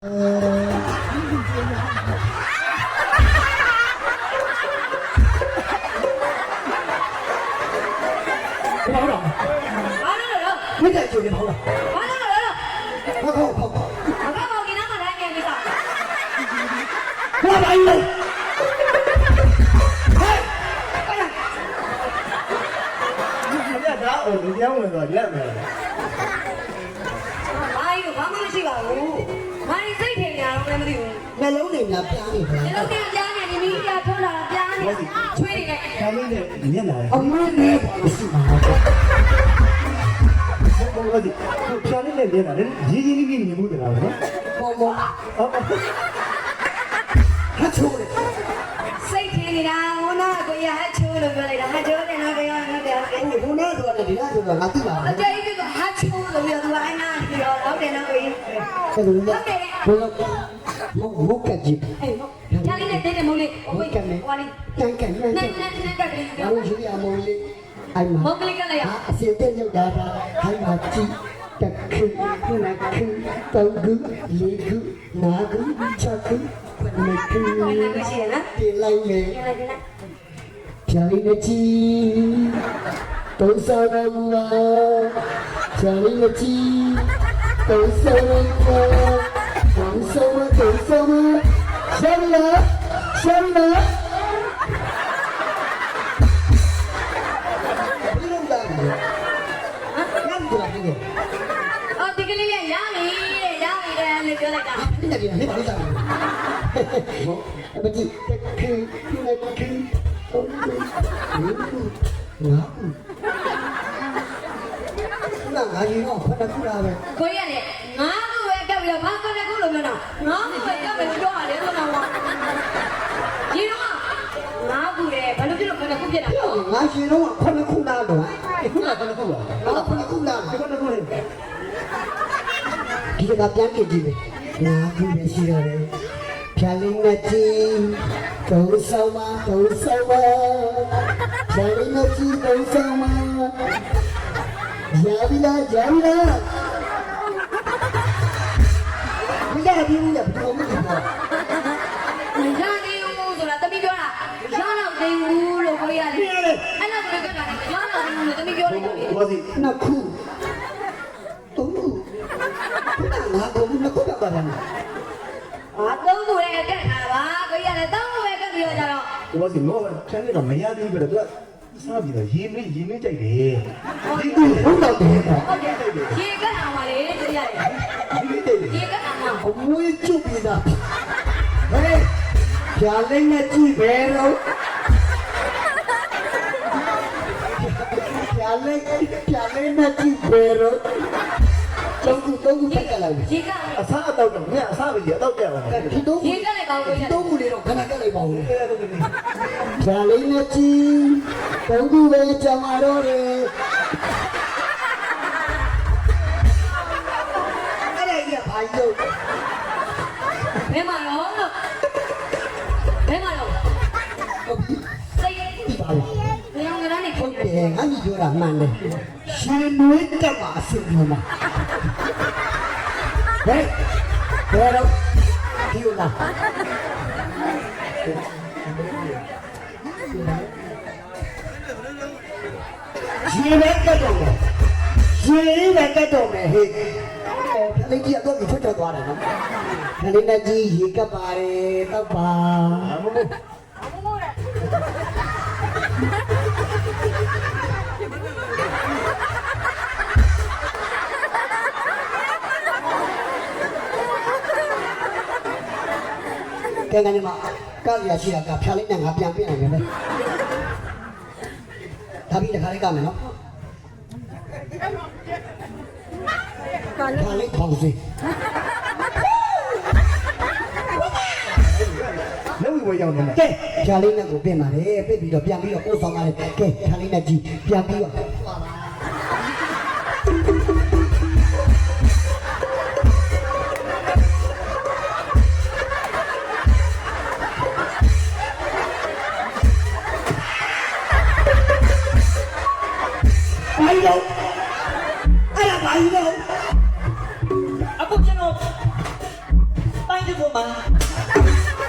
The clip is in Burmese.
ไม่ได้จุดเลยเขาหรอกเขาว่าอะไรเลยเฮ้ยเนี่ยนะโอ้ยเดี๋ยวมันก็เล่นเลยဘာမရှိပါဘူး။ဘာစိတ်ထင်ကြတော့လည်းမသိဘူး နှလုံးတွေများပြားနေတယ် ။ဒီလိုတင်ကြားနေဒီမီးပြထိုးလာပြားနေချွေးနေတယ် ဒါလေးနဲ့မျက်နှာအမင်းနဲ့မရှိပါဘူးဘောဘောဒီပြားလေးနဲ့မျက်နှာလေရေးရေးလေးမြင်မှုတလားနော်ဘောဘောဟာချိုးတယ် ။စိတ်ထင်နေတာဟိုနာကိုရဟချိုးလို့ပြောလိုက်တာဟချိုးတယ်နော်ပြောနော်တယ် ဟိုဘုန်းနဲ့တော့ဒီလားဆိုတော့ငါသိပါဘူး အတေးကြီးကဟချိုးလို့ပြောသူအိုင်းနာပြောတော့တယ်နော်ကိုကြီး အဲ့လိုလေဘုန်းကမုတ်ကကြီး ။အေးဟုတ်။ဒါလေးနဲ့တဲ့မိုးလေးဟိုကြီးဟိုလေး တန်ကန်နဲ့ နဲ့ကလေး ဘာလို့ရှိရမလို့အဲ့မှာ မုတ်ကလေးကလည်း အစင်တဲ့ရောက်တာခိုင်းမှာကြည့်တက်ခုနှစ်ခုတောက်ခုလေးခုနာခုချက်ခုနှစ်ခု ဝင်နေရှိရနော် တင်လိုက်မယ် ။ဒီလိုက် ဖြာလေးနဲ့ကြည့်တုံးစားတော်မူပါဖြာလေးနဲ့ကြည့်တုံးစားတော်မူပါတုံးစားရှာလာဘယ်လိုလဲဟမ် အော်ဒီကလေးရရပြီတဲ့ရပြီတဲ့လို့ပြောလိုက်တာ 你那边没把你啥？不是，那俺一样，快点出来呗。 ကိုရလေငါ့ကိုပဲကပ်ပြီးတော့ဘာကနေခုလိုမျိုးတော့ငါ့ကိုပဲကပ်ပြီးပြောရတယ်ဆိုတော့ဒီတော့ငါ့ကိုလေဘာလို့ဖြစ်လို့ခဏခုဖြစ်တာလဲ 俺形容啊，快点出来呗。出来，快点出来。啊，快点出来，快点出来。ဒီကပြန်ကြည့်ကြည့်ပဲငါကူပဲရှိတော့တယ်ဖြာလေးနဲ့ကြည့်ဒုံဆောင်မဖြာလေးနဲ့ကြည့်ဒုံဆောင်မရာဗီလာမရဘူးရဘယ်လိုမှမဟုတ် မရနေဘူးဆိုတာတမီးပြောတာရတော့နေဘူးလို့ကိုရလေအဲ့ဒါဆိုတော့ကလည်းရတော့နေဘူးလို့တမီးပြောလိုက်တယ် ဘူးဘာစီနှစ်ခုသုံးခုငါကိုနှစ်ခုကပါလား အာသုံးခုလည်းကက်တာပါကိုရလည်းသုံးခုပဲကက်ပြီးတော့ကြတော့ 我是我前那个没呀，对不对？这啥比的？一没在的， ဒီကူဟုတ်တော့တယ်ပေါ့ ဟုတ်တယ်ရေကက်အောင်ပါလေကိုရလေ 一没在的。 ရေကက်အောင်ပါ အမွေးကျုပ်ပြီးသားဟဲ့ဖြာလေးနဲ့ကြည့်ပဲတော့ဖြာလေးနဲ့ကြည့်ပဲတော့သုံးခုထက်ကလိုက် ရေကက် 啊，啥到的？你啥不也到这了？ ဒီတော့ ရေကက်လည်းကောင်းကိုရ သုံးခုလေးတော့ခဏကလိုက်ပါဦး 对对对。 ဖြာလေးနဲ့ကြည့်သုံးခုပဲကြောင်ရတော့တယ်အဲ့ဒါကြီးကဘာကြီးလို့ ဘယ်မှာတော့ဘယ်မှာတော့ ဟုတ်ပြီ စိတ် ဒီပါလေ ဘယ်အောင်ရမ်းနေ ဟု ခု တ် န် တ နေ ယ်ငါကြီးပြောတာမှန်တယ်ရှင်နွေးတက်မှာအဆင်ပြေမှာဟဲ့ဘယ်တော့ဒီလိုရှင်လည်းကတ်တော့မယ်ရှင်လည်းကတ်တော့မယ်ဟေးလေးကြီးတော့ဒီထွက်သွားတယ်နော်ခလေးနဲ့ကြီးရေကပ်ပါတယ်တော့ပါ ကဲကနေမှာကောက်ရရှိတာကဖြာလေးနဲ့ငါပြန်ပြနိုင်မယ်ဒါပြီးတခါလေးကမယ်နော်ဖြာလေးခေါင်းစီ 那为我要的呢？ ကဲဖြာလေးနဲ့ကိုပြင်ပါလေပြစ်ပြီးတော့ပြန်ပြီးတော့ပို့ဆောင်ပါလေကဲဖြာလေးနဲ့ကြည့်ပြန်ပြီးတော့ ဘာလို့အဲ့ဒါဘာလို့ အခုကျွန်တော် ဖို့မှာ